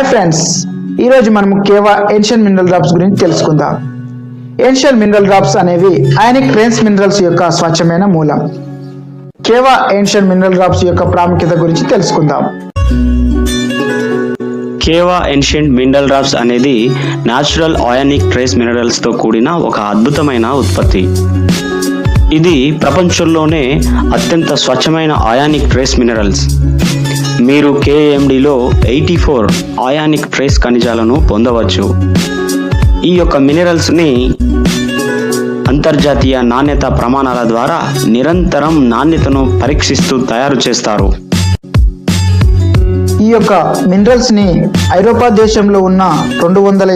Friends, ఈరోజు మనం కేవా ancient mineral drops గురించి తెలుసుకుందాం. ఏన్షియన్ మినరల్ డ్రాప్స్ అనేవి అయానిక్ ట్రేస్ మినరల్స్ యొక్క స్వచ్ఛమైన మూలం. కేవా ఏన్షియన్ మినరల్ డ్రాప్స్ యొక్క ప్రాముఖ్యత గురించి తెలుసుకుందాం. కేవా ఏన్షియంట్ మినరల్ డ్రాప్స్ అనేది న్యాచురల్ అయానిక్ ట్రేస్ మినరల్స్తో కూడిన ఒక అద్భుతమైన ఉత్పత్తి. ఇది ప్రపంచంలోనే అత్యంత స్వచ్ఛమైన అయానిక్ ట్రేస్ మినరల్స్. మీరు KAMDలో 84 అయానిక్ ట్రేస్ ఖనిజాలను పొందవచ్చు. ఈ యొక్క మినరల్స్ని అంతర్జాతీయ నాణ్యత ప్రమాణాల ద్వారా నిరంతరం నాణ్యతను పరీక్షిస్తూ తయారు చేస్తారు. ఈ యొక్క మినరల్స్ ని ఐరోపా దేశంలో ఉన్న 250